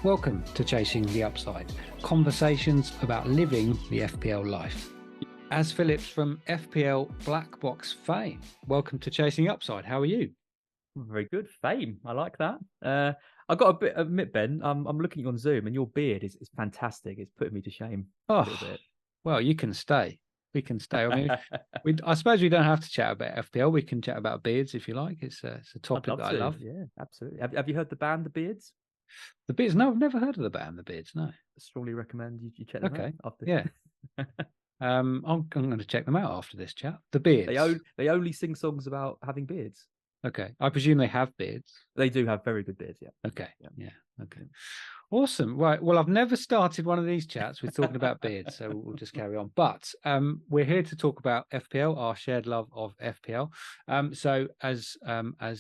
Welcome to Chasing the Upside, conversations about living the FPL life. As Phillips from FPL Blackbox fame, welcome to Chasing the Upside. How are you? Very good. Fame. I like that. I got a bit, admit, Ben, I'm looking on Zoom and your beard is fantastic. It's putting me to shame a little bit. Well, you can stay. We can stay. I mean, I suppose we don't have to chat about FPL. We can chat about beards if you like. It's a topic that I love. Yeah, absolutely. Have you heard the band, The Beards? The Beards? No, I've never heard of the band, The Beards. No. I strongly recommend you check them out. After. Yeah. I'm going to check them out after this chat. The Beards. They only sing songs about having beards. Okay. I presume they have beards. They do have very good beards, yeah. Okay. Yeah. Okay. Awesome. Right. Well, I've never started one of these chats with talking about beards, so we'll just carry on. But we're here to talk about FPL, our shared love of FPL. So as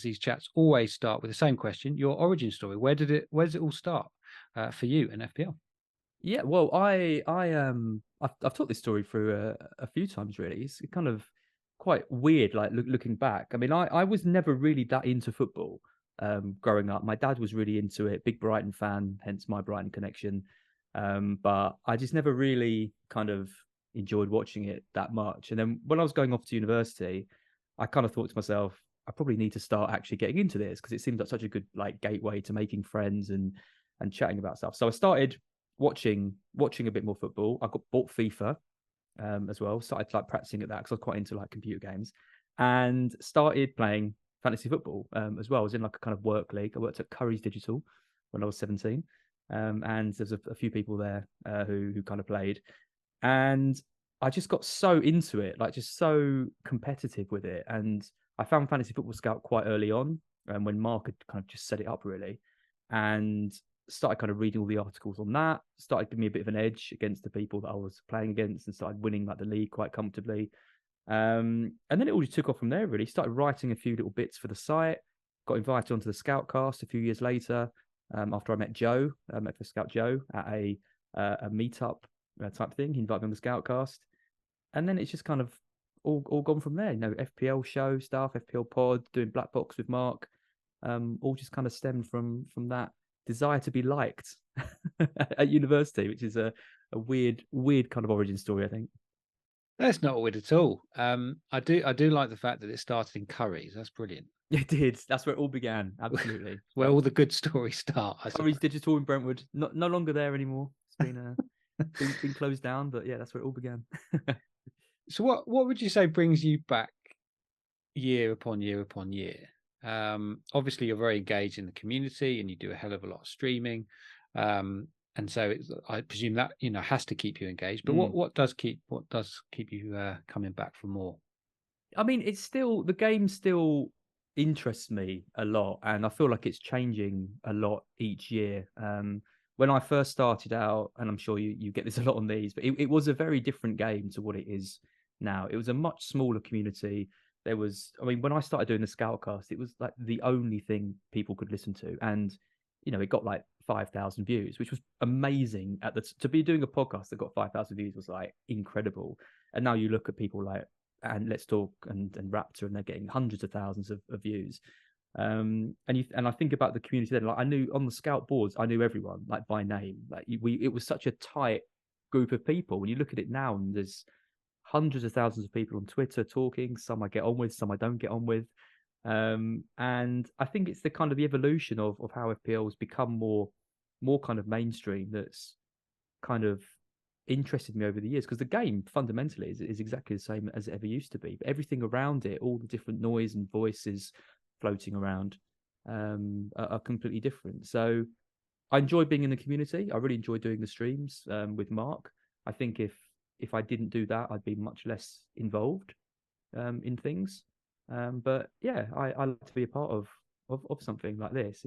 these chats always start with the same question, your origin story. Where does it all start for you in FPL? Yeah, well, I've told this story through a few times, really. It's kind of quite weird, like looking back. I mean, I was never really that into football growing up. My dad was really into it, big Brighton fan, hence my Brighton connection. But I just never really kind of enjoyed watching it that much. And then when I was going off to university, I kind of thought to myself, I probably need to start actually getting into this because it seemed like such a good like gateway to making friends and chatting about stuff. So I started watching a bit more football. I got bought FIFA as well. Started like practicing at that because I was quite into like computer games, and started playing fantasy football as well. I was in like a kind of work league. I worked at Curry's Digital when I was 17, and there's a few people there who kind of played, and I just got so into it, like just so competitive with it. And I found Fantasy Football Scout quite early on, when Mark had kind of just set it up really, and started kind of reading all the articles on that, started giving me a bit of an edge against the people that I was playing against, and started winning like the league quite comfortably. And then it all just took off from there, really. Started writing a few little bits for the site, got invited onto the Scoutcast a few years later, after I met Joe, met the Scout Joe at a meetup type thing. He invited me on the Scoutcast. And then it's just kind of all gone from there. You know, FPL show stuff, FPL pod, doing Blackbox with Mark, all just kind of stemmed from that desire to be liked at university, which is a weird kind of origin story, I think. That's not weird at all. I do like the fact that it started in Curry's. That's brilliant. It did. That's where it all began. Absolutely. Where all the good stories start. Curry's Digital in Brentwood, no longer there anymore. It's been closed down, but yeah, that's where it all began. So what would you say brings you back year upon year upon year? Obviously you're very engaged in the community and you do a hell of a lot of streaming, and so I presume that has to keep you engaged, but what does keep you coming back for more? I mean, the game still interests me a lot, and I feel like it's changing a lot each year. When I first started out, and I'm sure you get this a lot on these, but it was a very different game to what it is now. It was a much smaller community. When I started doing the Scoutcast, it was like the only thing people could listen to. And, it got like 5,000 views, which was amazing. To be doing a podcast that got 5,000 views was like incredible. And now you look at people like, and Let's Talk and Raptor, and they're getting hundreds of thousands of views. And I think about the community then, like I knew on the Scout boards, I knew everyone like by name. Like it was such a tight group of people. When you look at it now, and there's hundreds of thousands of people on Twitter talking. Some I get on with, some I don't get on with. And I think it's the kind of the evolution of how FPL has become more kind of mainstream that's kind of interested me over the years, because the game fundamentally is exactly the same as it ever used to be. But everything around it, all the different noise and voices floating around, are completely different. So I enjoy being in the community. I really enjoy doing the streams with Mark. I think if I didn't do that, I'd be much less involved in things. But yeah, I like to be a part of something like this.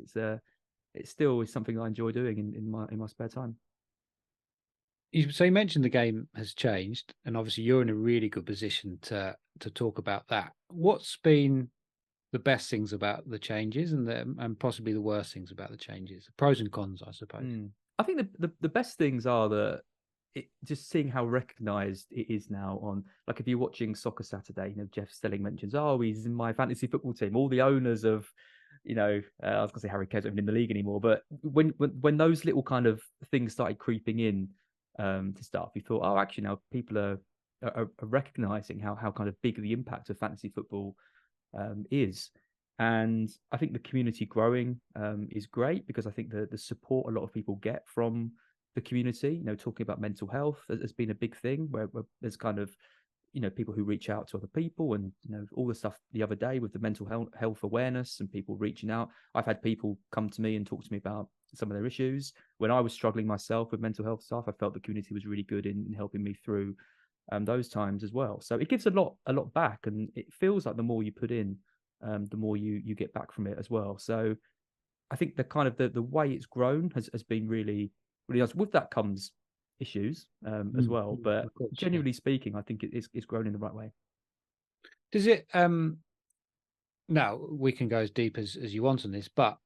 It still is something I enjoy doing in my spare time. So you mentioned the game has changed, and obviously you're in a really good position to talk about that. What's been the best things about the changes, and possibly the worst things about the changes? Pros and cons, I suppose. I think the best things are that just seeing how recognised it is now on, like if you're watching Soccer Saturday, Jeff Stelling mentions, he's in my fantasy football team. All the owners of I was going to say Harry Kane's not even in the league anymore, but when those little kind of things started creeping in to stuff, you thought, oh, actually now people are recognizing how kind of big the impact of fantasy football is. And I think the community growing is great, because I think the support a lot of people get from the community, talking about mental health has been a big thing, where there's kind of, people who reach out to other people, and, all the stuff the other day with the mental health awareness and people reaching out. I've had people come to me and talk to me about some of their issues. When I was struggling myself with mental health stuff, I felt the community was really good in helping me through those times as well. So it gives a lot back, and it feels like the more you put in, the more you get back from it as well. So I think the kind of the way it's grown has been really nice. With that comes issues as well, but Of course, yeah. genuinely speaking, I think it's grown in the right way. Does it now we can go as deep as you want on this, but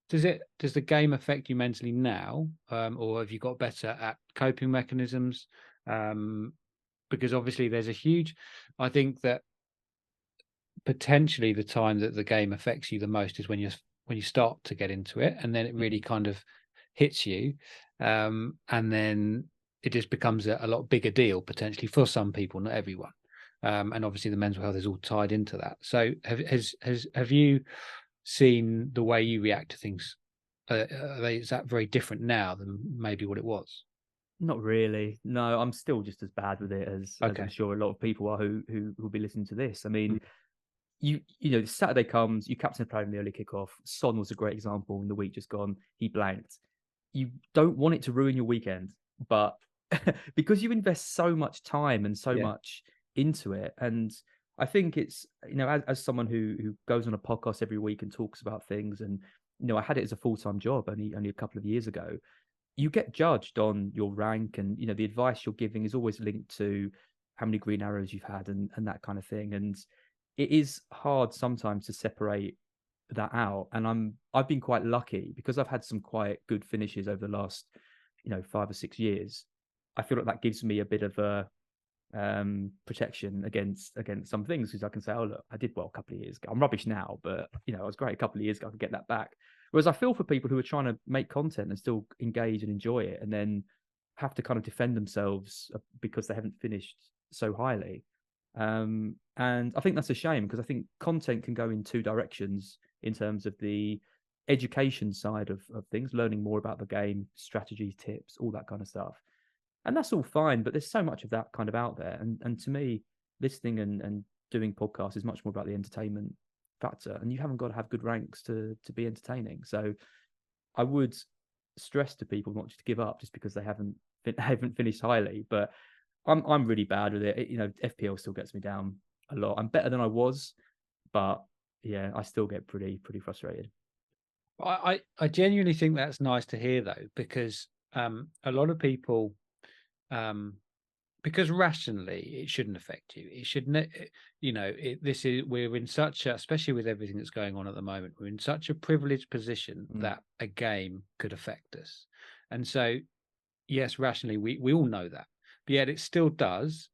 does the game affect you mentally now, or have you got better at coping mechanisms? Because obviously there's a huge, I think that potentially the time that the game affects you the most is when you start to get into it, and then it really kind of hits you, and then it just becomes a lot bigger deal potentially for some people, not everyone. And obviously the mental health is all tied into that. So have you seen the way you react to things? Is that very different now than maybe what it was? Not really. No, I'm still just as bad with it as I'm Okay. sure a lot of people are who will be listening to this. I Mm. mean, Saturday comes, you captain a player in the early kickoff. Son was a great example in the week just gone. He blanked. You don't want it to ruin your weekend, but because you invest so much time and so Yeah. much into it, and I think it's, as someone who goes on a podcast every week and talks about things, and I had it as a full-time job only a couple of years ago. You get judged on your rank, and the advice you're giving is always linked to how many green arrows you've had, and that kind of thing. And it is hard sometimes to separate that out. And I've been quite lucky, because I've had some quite good finishes over the last 5 or 6 years. I feel like that gives me a bit of a protection against some things, because I can say, oh look, I did well a couple of years ago. I'm rubbish now, but I was great a couple of years ago. I could get that back. Whereas I feel for people who are trying to make content and still engage and enjoy it, and then have to kind of defend themselves because they haven't finished so highly. And I think that's a shame, because I think content can go in two directions in terms of the education side of things, learning more about the game, strategies, tips, all that kind of stuff. And that's all fine, but there's so much of that kind of out there. And to me, listening and doing podcasts is much more about the entertainment factor. And you haven't got to have good ranks to be entertaining. So I would stress to people not just to give up just because they haven't finished highly. But I'm really bad with it. FPL still gets me down a lot. I'm better than I was, but yeah, I still get pretty frustrated. I genuinely think that's nice to hear though, because a lot of people, because rationally it shouldn't affect you. It shouldn't, we're in such a, especially with everything that's going on at the moment, we're in such a privileged position Mm. that a game could affect us. And so, yes, rationally we all know that, but yet it still does,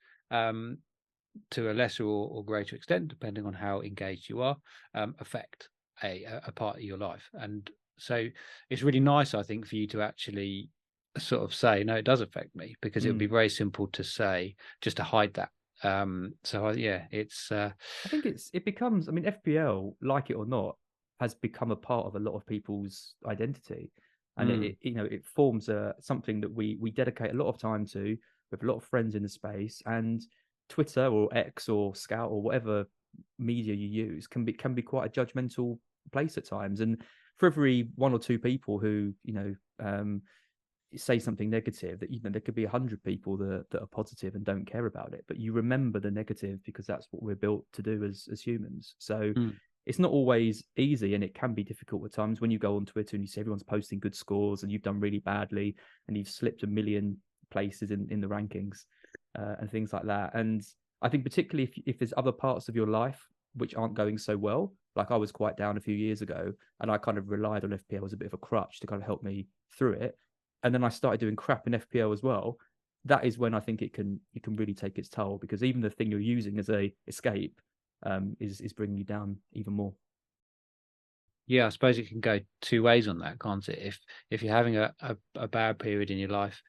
to a lesser or greater extent, depending on how engaged you are, affect a part of your life. And so it's really nice, I think, for you to actually sort of say, no, it does affect me, because it would be Mm. very simple to say, just to hide that. Yeah, it's I think it becomes, I mean, FPL, like it or not, has become a part of a lot of people's identity. And mm, it forms something that we dedicate a lot of time to, with a lot of friends in the space. And Twitter or X or Scout or whatever media you use can be quite a judgmental place at times. And for every one or two people who, say something negative, that there could be 100 people that are positive and don't care about it, but you remember the negative because that's what we're built to do as humans. So mm. it's not always easy, and it can be difficult at times when you go on Twitter and you see everyone's posting good scores and you've done really badly and you've slipped a million places in the rankings, and things like that. And I think particularly if there's other parts of your life which aren't going so well, like I was quite down a few years ago, and I kind of relied on FPL as a bit of a crutch to kind of help me through it, and then I started doing crap in FPL as well. That is when I think it can really take its toll, because even the thing you're using as a escape is bringing you down even more. Yeah, I suppose it can go two ways on that, can't it? If you're having a bad period in your life,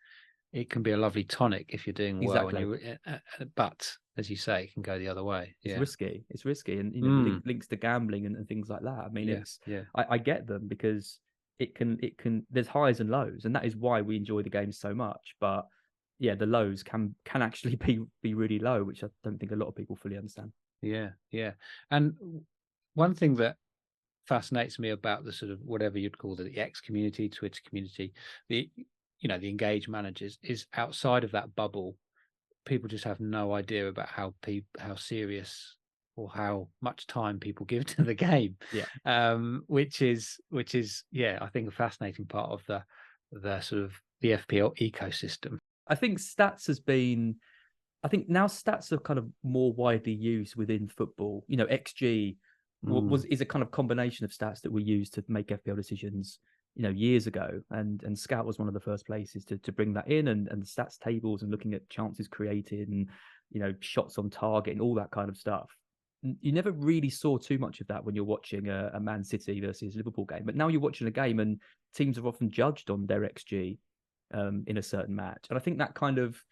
it can be a lovely tonic if you're doing well, and Exactly. but as you say, it can go the other way. It's Yeah. risky. It's risky, and Mm. links to gambling and things like that. I mean, Yeah. Yeah. I get them because it can there's highs and lows, and that is why we enjoy the game so much. But yeah, the lows can actually be really low, which I don't think a lot of people fully understand. Yeah. Yeah. And one thing that fascinates me about the sort of whatever you'd call the X community, Twitter community, the the engaged managers is outside of that bubble. People just have no idea about how serious or how much time people give to the game, Yeah. which is yeah, I think a fascinating part of the sort of the FPL ecosystem. I think stats has been. I think now stats are kind of more widely used within football. XG Mm. is a kind of combination of stats that we use to make FPL decisions. Years ago, and Scout was one of the first places to bring that in, and the stats tables and looking at chances created and shots on target and all that kind of stuff. You never really saw too much of that when you're watching a Man City versus Liverpool game, but now you're watching a game and teams are often judged on their XG in a certain match, and I think that kind of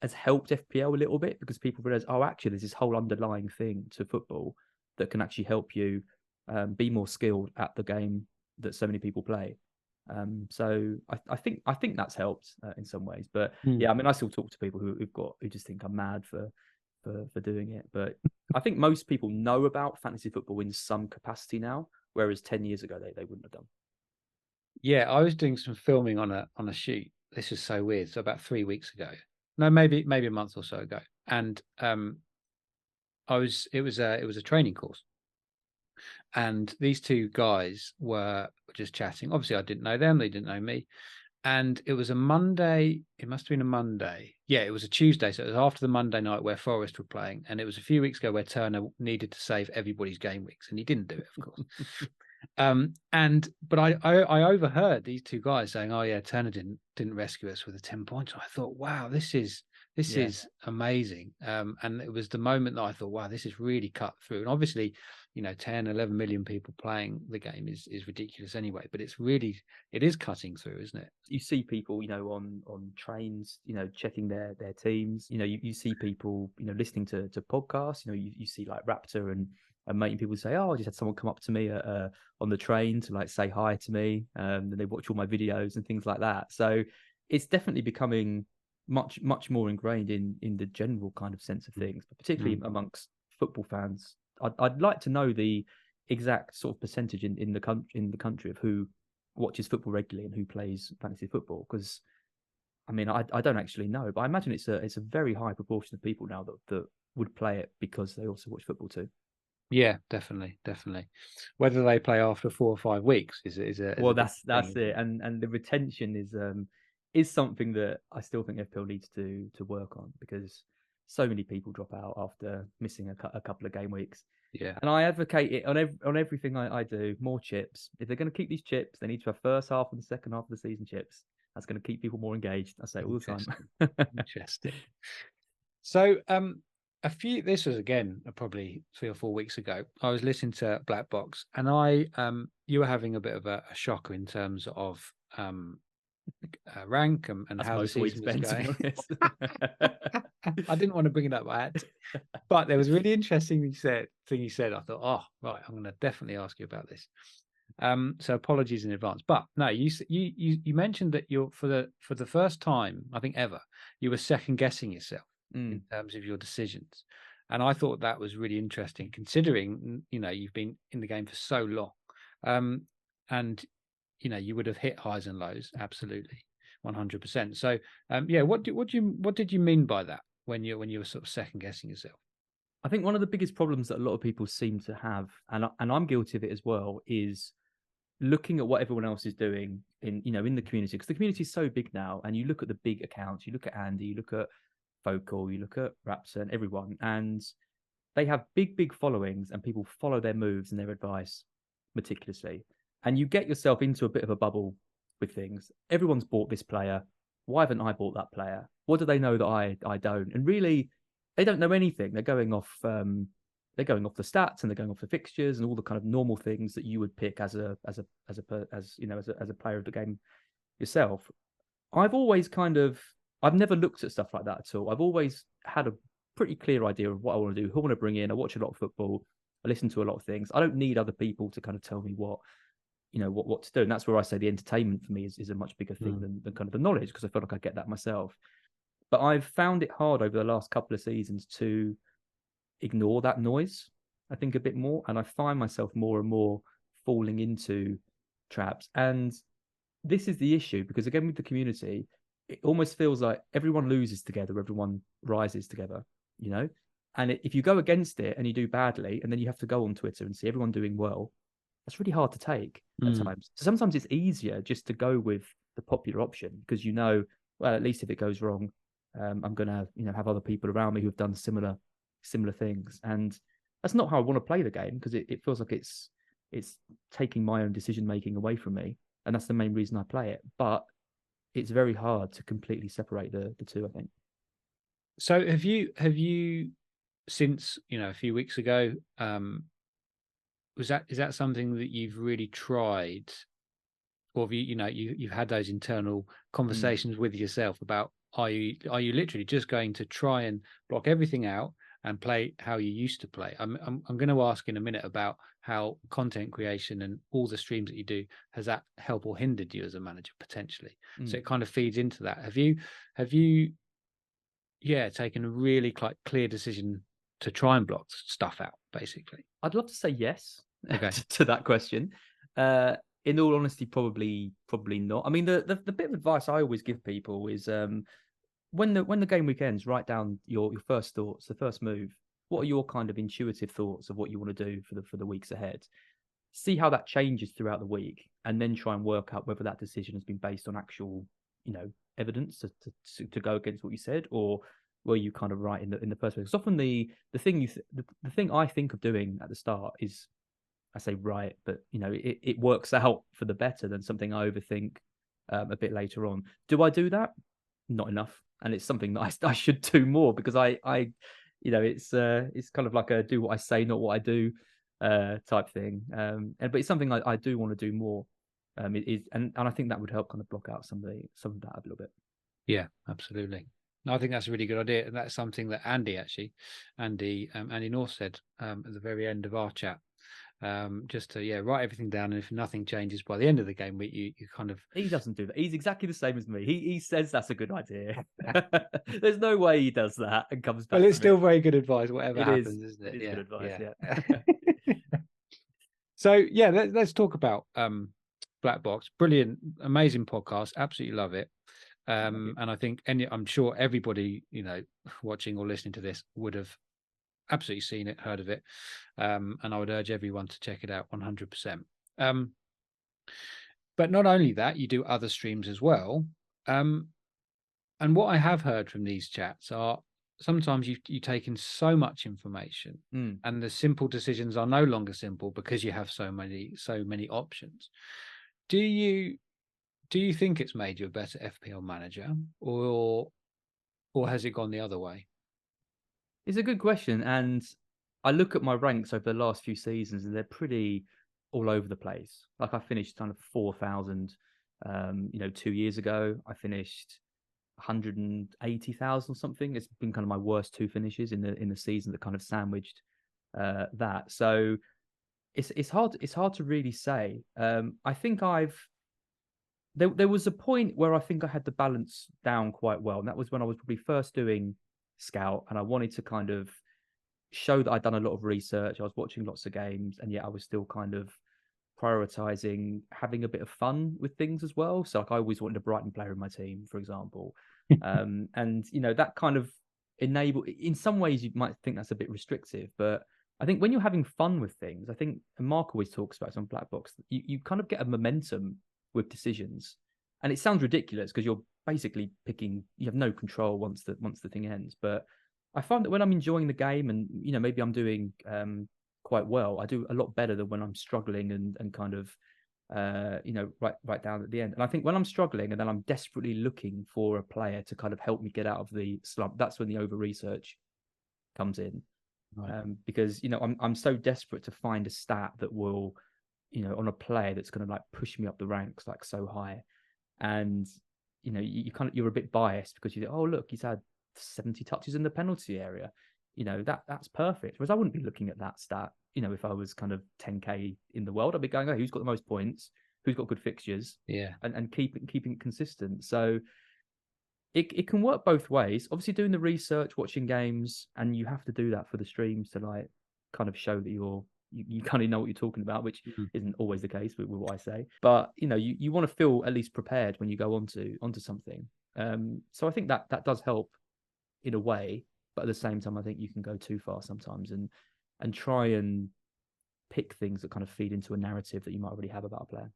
has helped FPL a little bit because people realize, oh, actually, there's this whole underlying thing to football that can actually help you be more skilled at the game that so many people play. So I think that's helped in some ways. But Mm. yeah, I mean, I still talk to people who just think I'm mad for doing it. But I think most people know about fantasy football in some capacity now, whereas 10 years ago they wouldn't have done. Yeah, I was doing some filming on a shoot. This is so weird. So about 3 weeks ago, no, maybe a month or so ago, and it was a training course. And these two guys were just chatting. Obviously, I didn't know them; they didn't know me. And it was a Monday. It must have been a Monday. Yeah, it was a Tuesday. So it was after the Monday night where Forest were playing, and it was a few weeks ago where Turner needed to save everybody's game weeks, and he didn't do it, of course. But I overheard these two guys saying, "Oh yeah, Turner didn't rescue us with a 10 points." I thought, "Wow, this is Yeah. amazing." And it was the moment that I thought, "Wow, this is really cut through." And obviously, 10, 11 million people playing the game is ridiculous anyway. But it is cutting through, isn't it? You see people, on trains, checking their teams. You see people, listening to podcasts. You see like Raptor and making people say, "Oh, I just had someone come up to me on the train to like say hi to me," and they watch all my videos and things like that. So it's definitely becoming much more ingrained in the general kind of sense of things, but particularly Mm. amongst football fans. I'd like to know the exact sort of percentage in the country of who watches football regularly and who plays fantasy football, because I mean I don't actually know, but I imagine it's a very high proportion of people now that would play it because they also watch football too. Yeah, definitely, definitely. Whether they play after 4 or 5 weeks is a Well, different that's thing, isn't it, it? and the retention is something that I still think FPL needs to work on, because so many people drop out after missing a couple of game weeks. Yeah, And I advocate it on everything I do. More chips. If they're going to keep these chips, they need to have first half and the second half of the season chips. That's going to keep people more engaged. I say it all the time. interesting, interesting. So, this was again probably 3 or 4 weeks ago. I was listening to Blackbox, and you were having a bit of a shocker in terms of rank and That's how the most weeks, season was Ben, to going. be honest. I didn't want to bring it up, but I had to. But there was a really interesting thing you said. I thought, oh, right, I'm going to definitely ask you about this. So apologies in advance. But no, you mentioned that you're for the first time, I think ever, you were second guessing yourself in Mm. terms of your decisions. And I thought that was really interesting, considering you've been in the game for so long. And you would have hit highs and lows, absolutely, 100%. So yeah, what did you mean by that when you were sort of second guessing yourself? I think one of the biggest problems that a lot of people seem to have, and I'm guilty of it as well, is looking at what everyone else is doing in the community, because the community is so big now, and you look at the big accounts, you look at Andy, you look at Focal, you look at Raptor and everyone, and they have big followings, and people follow their moves and their advice meticulously, and you get yourself into a bit of a bubble with things. Everyone's bought this player. Why haven't I bought that player? What do they know that I don't? And really, they don't know anything. They're going off they're going off the stats and they're going off the fixtures and all the kind of normal things that you would pick as a player of the game yourself. I've always I've never looked at stuff like that at all. I've always had a pretty clear idea of what I want to do, who I want to bring in. I watch a lot of football. I listen to a lot of things. I don't need other people to kind of tell me what to do. And that's where I say the entertainment for me is a much bigger thing than kind of the knowledge, because I feel like I get that myself. But I've found it hard over the last couple of seasons to ignore that noise, I think, a bit more. And I find myself more and more falling into traps. And this is the issue, because again, with the community, it almost feels like everyone loses together, everyone rises together, And if you go against it and you do badly, and then you have to go on Twitter and see everyone doing well, that's really hard to take at times. So sometimes it's easier just to go with the popular option, because well, at least if it goes wrong, I'm going to have other people around me who have done similar things. And that's not how I want to play the game, because it feels like it's taking my own decision making away from me, and that's the main reason I play it. But it's very hard to completely separate the two, I think. So have you since a few weeks ago, is that something that you've really tried, or have you've had those internal conversations with yourself about, are you literally just going to try and block everything out and play how you used to play? I'm going to ask in a minute about how content creation and all the streams that you do, has that helped or hindered you as a manager potentially? So it kind of feeds into that. Have you taken a really clear decision to try and block stuff out, basically? I'd love to say yes. Okay. to that question. In all honesty, probably not. I mean, the bit of advice I always give people is, when the game week ends, write down your first thoughts, the first move. What are your kind of intuitive thoughts of what you want to do for the weeks ahead? See how that changes throughout the week, and then try and work out whether that decision has been based on actual, evidence to go against what you said, or were you kind of right in the first place? Because often the thing I think of doing at the start is, I say right, but it works out for the better than something I overthink a bit later on. Do I do that? Not enough, and it's something that I should do more, because I it's kind of like a do what I say, not what I do type thing. But it's something I do want to do more. It is, and I think that would help kind of block out some of that a little bit. Yeah, absolutely. I think that's a really good idea, and that's something that Andy North said at the very end of our chat. Just to write everything down, and if nothing changes by the end of the game week, you kind of... He doesn't do that. He's exactly the same as me. He says that's a good idea. There's no way he does that and comes back. Well, it's still very good advice, whatever happens, isn't it? It is good advice. Yeah. So let's talk about Blackbox. Brilliant, amazing podcast. Absolutely love it. And I think I'm sure everybody watching or listening to this would have absolutely seen it, heard of it, and I would urge everyone to check it out 100%. But not only that, you do other streams as well. And what I have heard from these chats are, sometimes you take in so much information, and the simple decisions are no longer simple because you have so many options. Do you think it's made you a better FPL manager, or has it gone the other way? It's a good question, and I look at my ranks over the last few seasons, and they're pretty all over the place. Like, I finished kind of 4,000, 2 years ago. I finished 180,000 or something. It's been kind of my worst two finishes in the season that kind of sandwiched that. So it's hard to really say. I think there was a point where I think I had the balance down quite well, and that was when I was probably first doing Scout, and I wanted to kind of show that I'd done a lot of research. I was watching lots of games, and yet I was still kind of prioritizing having a bit of fun with things as well. So, like, I always wanted a Brighton player in my team, for example. And that kind of in some ways you might think that's a bit restrictive, but I think when you're having fun with things, I think, and Mark always talks about it on Blackbox, you kind of get a momentum with decisions. And it sounds ridiculous because you're basically picking, you have no control once the thing ends. But I find that when I'm enjoying the game, and maybe I'm doing quite well, I do a lot better than when I'm struggling and kind of right down at the end. And I think when I'm struggling and then I'm desperately looking for a player to kind of help me get out of the slump, that's when the over research comes in. Right. Because I'm so desperate to find a stat that will, on a player that's going to like push me up the ranks like so high. And you're a bit biased because you think, oh look, he's had 70 touches in the penalty area. That's perfect. Whereas I wouldn't be looking at that stat. If I was kind of 10k in the world, I'd be going, oh, who's got the most points, who's got good fixtures, Yeah. and keeping it consistent. So it can work both ways. Obviously, doing the research, watching games, and you have to do that for the streams to like kind of show that you kind of know what you're talking about, which Mhm. isn't always the case with what I say. But you want to feel at least prepared when you go onto something. So I think that does help in a way, but at the same time, I think you can go too far sometimes and try and pick things that kind of feed into a narrative that you might already have about a player.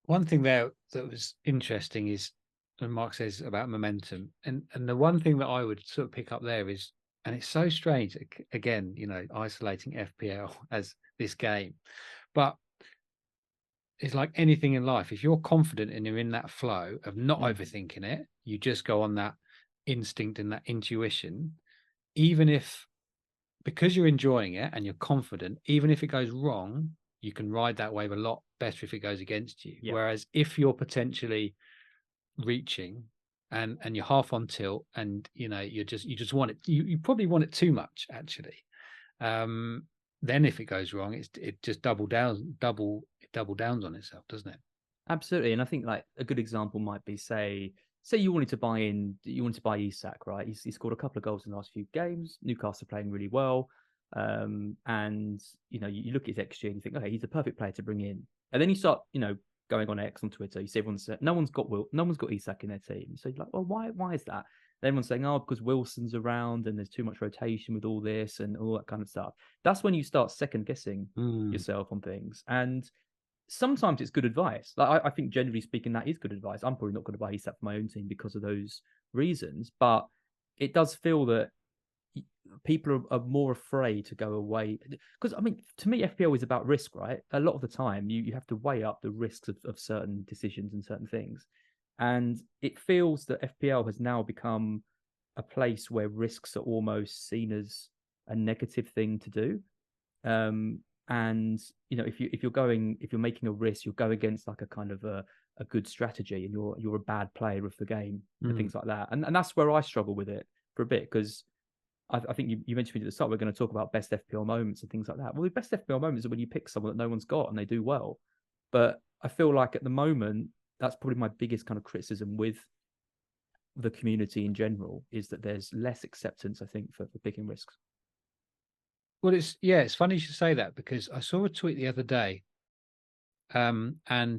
One thing there that was interesting is when Mark says about momentum, and the one thing that I would sort of pick up there is, and it's so strange, again, isolating FPL as this game, but it's like anything in life. If you're confident and you're in that flow of not Mm. overthinking it, you just go on that instinct and that intuition, even if because you're enjoying it and you're confident, even if it goes wrong, you can ride that wave a lot better if it goes against you. Yeah. Whereas if you're potentially reaching and you're half on tilt and you just want it, you probably want it too much actually. Um, then if it goes wrong, it just double downs on itself, doesn't it? Absolutely, and I think like a good example might be say you wanted to buy Isak, right? He scored a couple of goals in the last few games. Newcastle are playing really well, and you look at his XG and you think, okay, he's the perfect player to bring in. And then you start going on X on Twitter, you see everyone say no one's got Isak in their team. So you're like, well, why is that? Then everyone's saying, oh, because Wilson's around and there's too much rotation with all this and all that kind of stuff. That's when you start second guessing Mm. yourself on things. And sometimes it's good advice. Like I think generally speaking, that is good advice. I'm probably not going to buy Isak for my own team because of those reasons, but it does feel that people are more afraid to go away because I mean, to me, FPL is about risk, right? A lot of the time, you have to weigh up the risks of certain decisions and certain things, and it feels that FPL has now become a place where risks are almost seen as a negative thing to do. um, and if you're making a risk, you'll go against like a kind of a good strategy, and you're a bad player of the game and Mm. things like that. And that's where I struggle with it for a bit because I think you mentioned me at the start we're going to talk about best FPL moments and things like that. Well, the best FPL moments are when you pick someone that no one's got and they do well. But I feel like at the moment that's probably my biggest kind of criticism with the community in general is that there's less acceptance, I think, for picking risks. Well, it's funny you should say that because I saw a tweet the other day, and I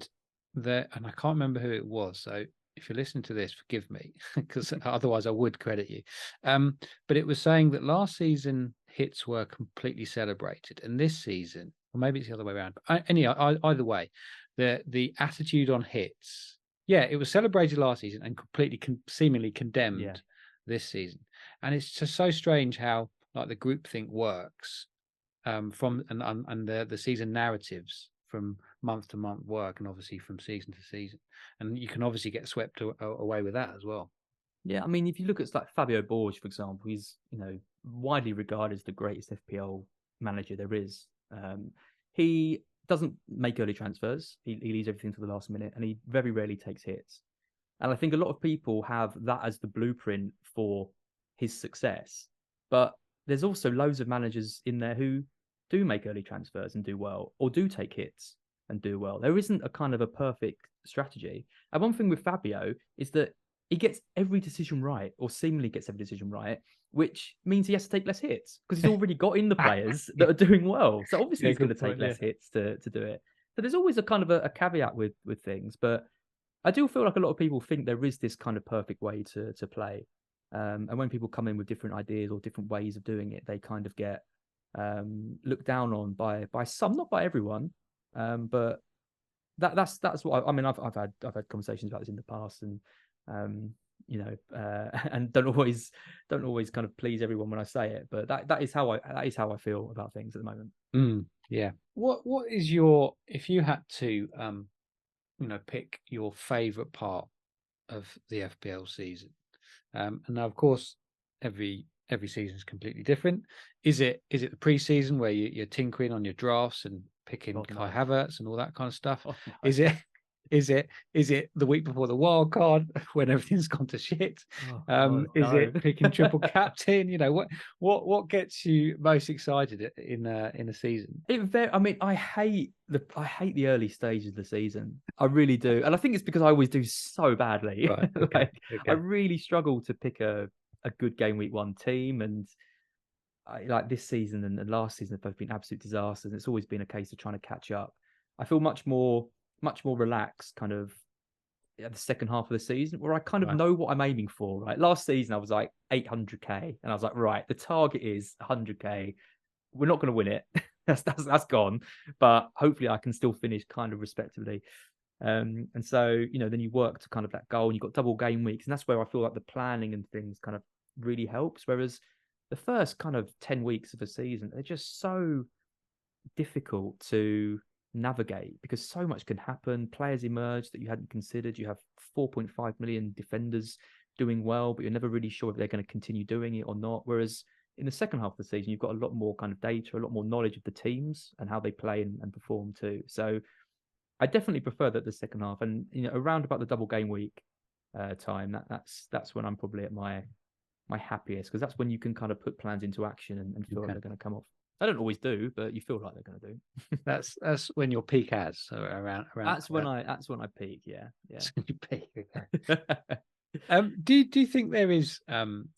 can't remember who it was. So if you're listening to this, forgive me because otherwise I would credit you. But it was saying that last season hits were completely celebrated, and this season, or maybe it's the other way around. But either way, the attitude on hits, yeah, it was celebrated last season and completely seemingly Yeah. condemned this season, and it's just so strange how like the groupthink works from and the season narratives from month to month work, and obviously from season to season, and you can obviously get swept away with that as well. Yeah, I mean, if you look at like Fabio Borges, for example, he's widely regarded as the greatest FPL manager there is. He doesn't make early transfers. He leaves everything to the last minute, and he very rarely takes hits. And I think a lot of people have that as the blueprint for his success. But there's also loads of managers in there who do make early transfers and do well, or do take hits and do well. There isn't a kind of a perfect strategy. And one thing with Fabio is that he gets every decision right, or seemingly gets every decision right, which means he has to take less hits because he's already got in the players Yeah, that are doing well. So obviously yeah, he's going to good take point. Yeah. less hits to do it. So there's always a kind of a caveat with things, but I do feel like a lot of people think there is this kind of perfect way to play. And when people come in with different ideas or different ways of doing it, they kind of get looked down on by some, not by everyone. But that's what I mean. I've had conversations about this in the past, and and don't always kind of please everyone when I say it. But that is how I feel about things at the moment. Yeah. What is your, if you had to pick your favorite part of the FPL season? And now, of course, every every season is completely different. Is it the preseason where you're tinkering on your drafts and picking God, Kai no. Havertz and all that kind of stuff? Oh, no. Is it the week before the wild card when everything's gone to shit? Oh, God, Is no. it picking triple captain? You know, what gets you most excited in a season? I mean, I hate the early stages of the season. I really do, and I think it's because I always do so badly. Right. Okay. Like, I Okay. really struggle to pick a good game week 1 team, and like this season and the last season have both been absolute disasters. It's always been a case of trying to catch up. I feel much more relaxed, kind of at the second half of the season, where I kind of Right. know what I'm aiming for. Right, last season I was like 800k, and I was like, right, the target is 100k. We're not going to win it. That's gone, but hopefully I can still finish kind of respectively. And so, then you work to kind of that goal, and you've got double game weeks, and that's where I feel like the planning and things kind of really helps. Whereas the first kind of 10 weeks of a season, they're just so difficult to navigate because so much can happen. Players emerge that you hadn't considered. You have 4.5 million defenders doing well, but you're never really sure if they're going to continue doing it or not. Whereas in the second half of the season, you've got a lot more kind of data, a lot more knowledge of the teams and how they play and perform too. So I definitely prefer that the second half, and around about the double game week time, that's when I'm probably at my happiest, because that's when you can kind of put plans into action and feel like Okay. they're going to come off. I don't always do, but you feel like they're going to do. That's when your peak has, so around That's when I peak. Yeah, yeah. you peak. Okay. Do you think there is and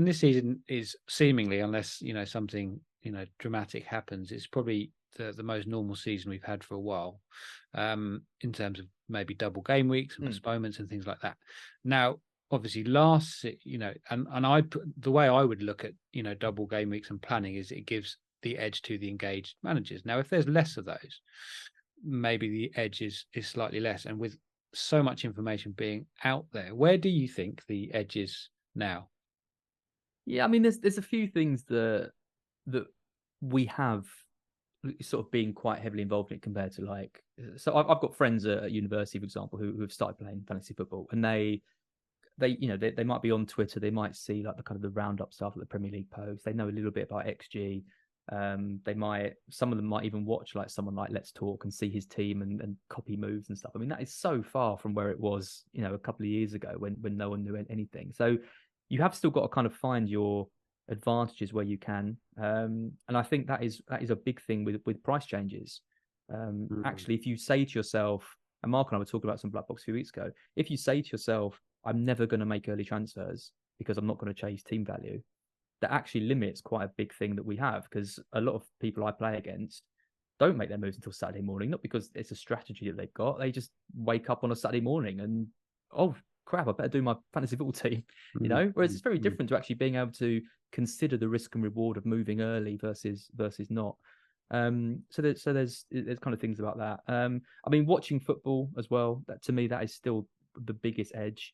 this season is seemingly, unless something dramatic happens, it's probably the most normal season we've had for a while, in terms of maybe double game weeks and postponements and things like that. Now, obviously, the way I would look at double game weeks and planning is it gives the edge to the engaged managers. Now, if there's less of those, maybe the edge is slightly less, and with so much information being out there, where do you think the edge is now? Yeah, I mean, there's a few things that we have sort of being quite heavily involved in it compared to like. So I've got friends at university, for example, who have started playing fantasy football, and they might be on Twitter, they might see like the kind of the roundup stuff that the Premier League posts. They know a little bit about XG. Some of them might even watch like someone like Let's Talk and see his team and copy moves and stuff. I mean, that is so far from where it was, a couple of years ago when no one knew anything. So you have still got to kind of find your advantages where you can. And I think that is a big thing with price changes. Actually, if you say to yourself, and Mark and I were talking about some Blackbox a few weeks ago, if you say to yourself, I'm never going to make early transfers because I'm not going to chase team value, that actually limits quite a big thing that we have, because a lot of people I play against don't make their moves until Saturday morning, not because it's a strategy that they've got. They just wake up on a Saturday morning and, oh crap, I better do my fantasy football team, Whereas it's very different to actually being able to consider the risk and reward of moving early versus not. So there's kind of things about that. I mean, watching football as well, that to me, that is still the biggest edge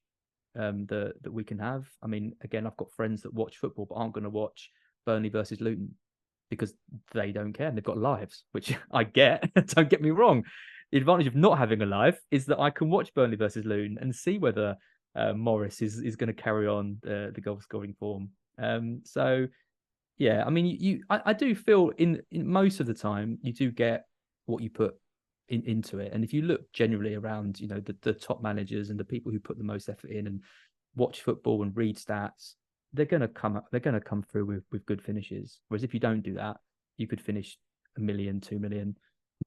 that we can have. I mean, again, I've got friends that watch football but aren't going to watch Burnley versus Luton because they don't care and they've got lives, which I get. Don't get me wrong. The advantage of not having a life is that I can watch Burnley versus Luton and see whether Morris is going to carry on the goal scoring form. So yeah, I mean, I do feel in most of the time you do get what you put into it. And if you look generally around, the top managers and the people who put the most effort in and watch football and read stats, they're going to come through with good finishes. Whereas if you don't do that, you could finish 1 million, 2 million,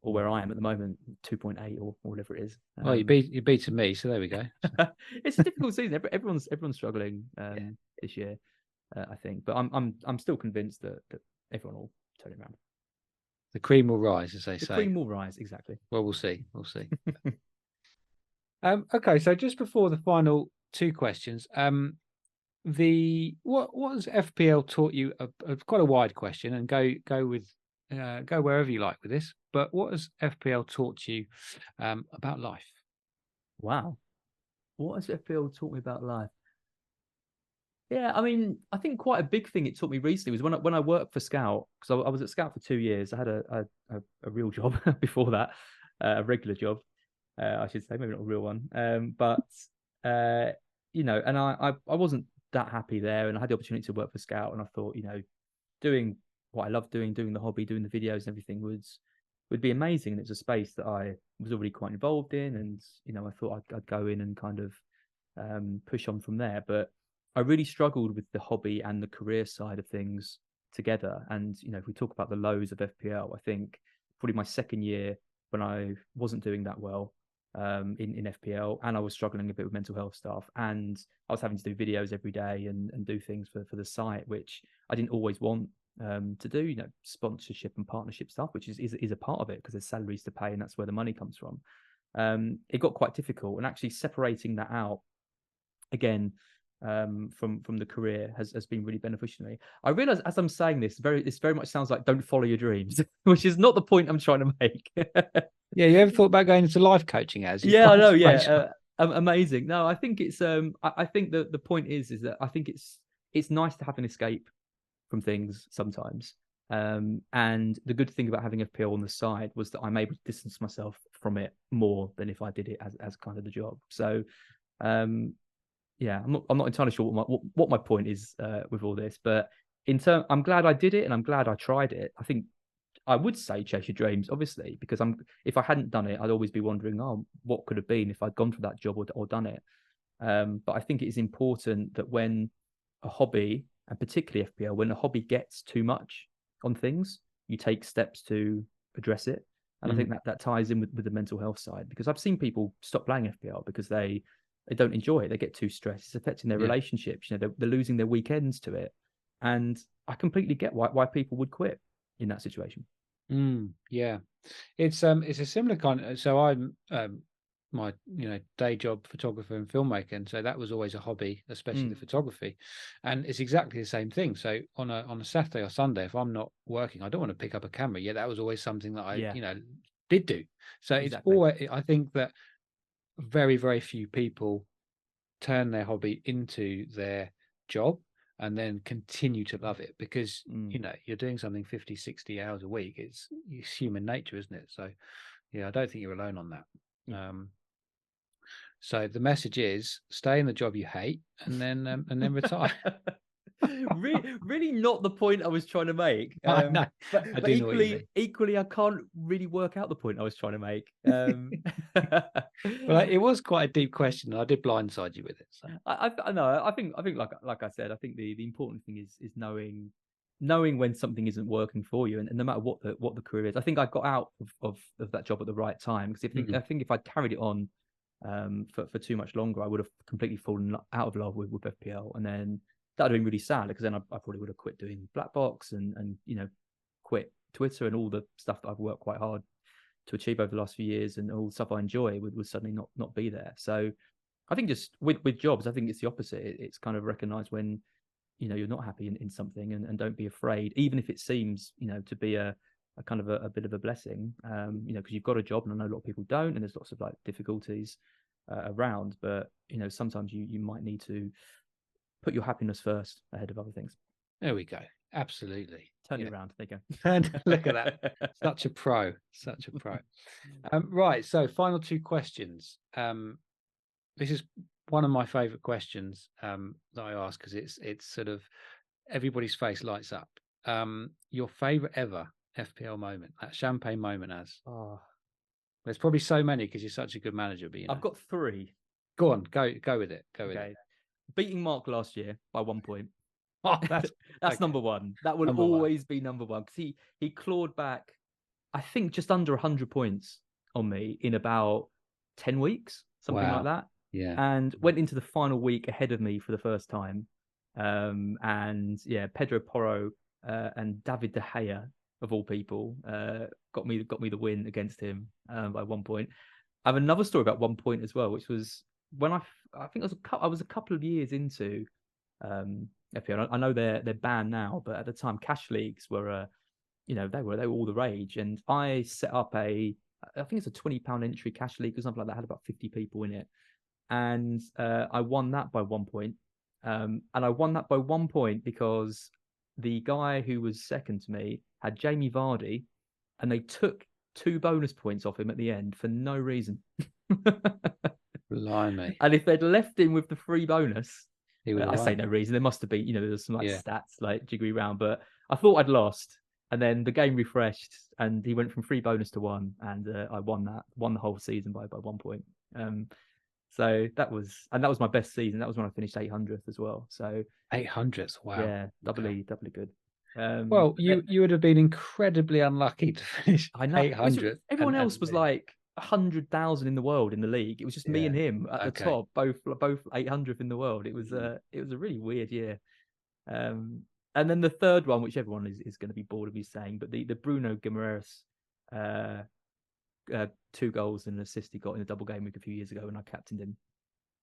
or where I am at the moment, 2.8 or whatever it is. Well, you beaten me, so there we go. It's a difficult season. Everyone's struggling this year, I think. But I'm still convinced that everyone will turn it around. The cream will rise, as they say. The cream will rise, exactly. Well, we'll see. We'll see. Okay, so just before the final two questions, what has FPL taught you? Quite a wide question, and go wherever you like with this. But what has FPL taught you about life? Wow, what has FPL taught me about life? Yeah, I mean, I think quite a big thing it taught me recently was when I worked for Scout, because I was at Scout for 2 years. I had a real job before that, a regular job, I should say, maybe not a real one. And I wasn't that happy there, and I had the opportunity to work for Scout, and I thought, doing what I love doing the hobby, doing the videos and everything would be amazing. And it was a space that I was already quite involved in, and I thought I'd go in and kind of push on from there. But I really struggled with the hobby and the career side of things together. And if we talk about the lows of FPL, I think probably my second year when I wasn't doing that well in FPL, and I was struggling a bit with mental health stuff, and I was having to do videos every day and do things for the site, which I didn't always want to do, sponsorship and partnership stuff, which is a part of it because there's salaries to pay and that's where the money comes from. It got quite difficult, and actually separating that out again from the career has been really beneficial to me. I realize as I'm saying this, very much sounds like don't follow your dreams, which is not the point I'm trying to make. Yeah, you ever thought about going into life coaching as? Yeah, I know. Yeah, amazing. No, I think it's I think the point is that I think it's nice to have an escape from things sometimes. And the good thing about having FPL on the side was that I'm able to distance myself from it more than if I did it as kind of the job. So yeah, I'm not entirely sure what my point is with all this, but I'm glad I did it, and I'm glad I tried it. I think I would say chase your dreams, obviously, because if I hadn't done it, I'd always be wondering, oh, what could have been if I'd gone for that job or done it. But I think it is important that when a hobby, and particularly FPL, when a hobby gets too much on things, you take steps to address it. And I think that ties in with the mental health side, because I've seen people stop playing FPL because they don't enjoy it. They get too stressed. It's affecting their relationships. They're losing their weekends to it. And I completely get why people would quit in that situation. Yeah, it's a similar kind. So I'm my day job, photographer and filmmaker, and so that was always a hobby, especially the photography. And it's exactly the same thing. So on a Saturday or Sunday, if I'm not working, I don't want to pick up a camera. Yeah, that was always something that I did do. So Exactly. it's always, I think that very, very few people turn their hobby into their job and then continue to love it, because you're doing something 50, 60 hours a week. It's human nature, isn't it? So yeah, I don't think you're alone on that. So the message is stay in the job you hate and then retire. really not the point I was trying to make. I know. But I do know what you mean. equally, I can't really work out the point I was trying to make. Well, it was quite a deep question, and I did blindside you with it. So. I know. I think like I said, I think the important thing is knowing when something isn't working for you, and no matter what the career is. I think I got out of that job at the right time, because I think if I'd carried it on for too much longer, I would have completely fallen out of love with FPL, and then that would have been really sad, because then I probably would have quit doing Blackbox and quit Twitter and all the stuff that I've worked quite hard to achieve over the last few years, and all the stuff I enjoy would suddenly not be there. So I think just with jobs, I think it's the opposite. It's kind of recognize when you're not happy in something, and don't be afraid, even if it seems to be a kind of a bit of a blessing, because you've got a job, and I know a lot of people don't, and there's lots of like difficulties around, but sometimes you might need to put your happiness first ahead of other things. There we go. Absolutely. Turn it around. There you go. And look at that. Such a pro. Right. So final two questions. This is one of my favorite questions that I ask, because it's sort of everybody's face lights up. Your favorite ever FPL moment, that champagne moment, as there's probably so many because you're such a good manager, but I've got three. Go on, go with it. With it. Beating Mark last year by 1 point. Oh, that's okay. Number one. That will always be number one, because he clawed back, I think, just under 100 points on me in about 10 weeks, something like that. Yeah. And went into the final week ahead of me for the first time. And yeah, Pedro Porro and David De Gea, of all people, got me the win against him by 1 point. I have another story about 1 point as well, which was when I think I was a couple of years into FPL. I know they're banned now, but at the time, cash leagues were they were all the rage, and I set up I think it's a £20 entry cash league or something like that. Had about 50 people in it, and I won that by 1 point. And I won that by 1 point because the guy who was second to me had Jamie Vardy, and they took 2 bonus points off him at the end for no reason. Blimey. And if they'd left him with the free bonus, He would have I say won. no reason. There must have been, there was some like Yeah. stats like jiggery round, but I thought I'd lost. And then the game refreshed, and he went from 3 bonus to 1, and I won the whole season by 1 point. So that was my best season. That was when I finished 800th as well. So 800th. Wow. yeah, doubly good. Well, you would have been incredibly unlucky to finish I know 800th. everyone else was like 100,000 in the world in the league. It was just me and him at the top, both 800th in the world. It was a really weird year. And then the third one, which everyone is going to be bored of me saying, but the Bruno Guimaraes 2 goals and an assist he got in a double game week a few years ago when I captained him.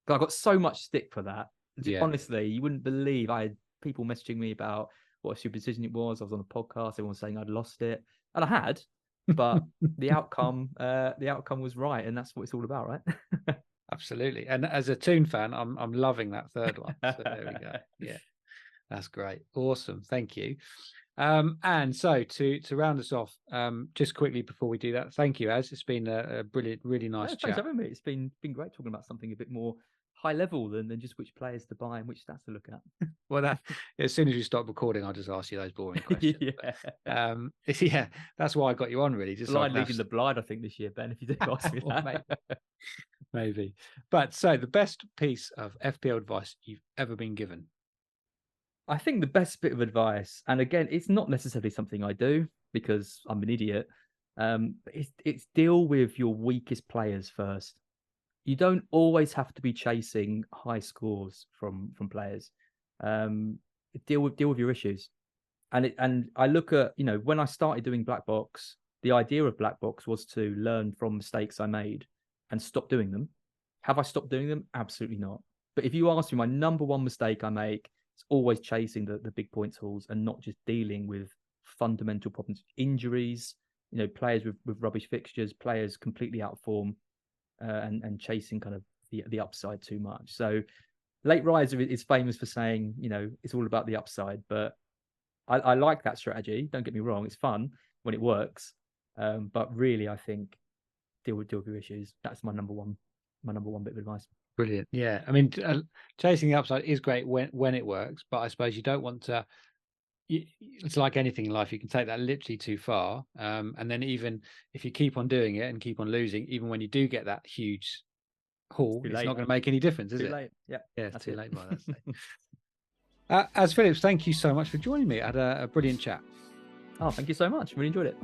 I got so much stick for that. Yeah. Honestly, you wouldn't believe. I had people messaging me about what a stupid decision it was. I was on a podcast, everyone saying I'd lost it, and I had, but the outcome was right, and that's what it's all about, right? Absolutely. And as a Toon fan, I'm loving that third one. So there we go. Yeah, that's great. Awesome. Thank you. And so to round us off, just quickly before we do that, thank you, Az. It's been a brilliant, really nice chat. Thanks for having me. It's been great talking about something a bit more high level than just which players to buy and which stats to look at. Well, as soon as you stop recording, I'll just ask you those boring questions. Yeah, that's why I got you on, really. Just blind leading the blind, I think, this year, Ben, if you did ask me that. Maybe. But so the best piece of FPL advice you've ever been given? I think the best bit of advice, and again, it's not necessarily something I do because I'm an idiot, it's deal with your weakest players first. You don't always have to be chasing high scores from players. Deal with your issues. And I look at, when I started doing Blackbox, the idea of Blackbox was to learn from mistakes I made and stop doing them. Have I stopped doing them? Absolutely not. But if you ask me, my number one mistake I make is always chasing the big points hauls and not just dealing with fundamental problems, injuries, players with rubbish fixtures, players completely out of form, and chasing kind of the upside too much. So Late Riser is famous for saying, it's all about the upside, but I like that strategy. Don't get me wrong. It's fun when it works. But really, I think deal with your issues. That's my number one bit of advice. Brilliant. Yeah. I mean, chasing the upside is great when it works, but I suppose you don't want to, it's like anything in life, you can take that literally too far. And then even if you keep on doing it and keep on losing, even when you do get that huge haul, it's not going to make any difference, is it? Too late. Yeah. Yeah, it's too late by that stage. As Phillips, thank you so much for joining me. I had a brilliant chat. Oh, thank you so much. Really enjoyed it.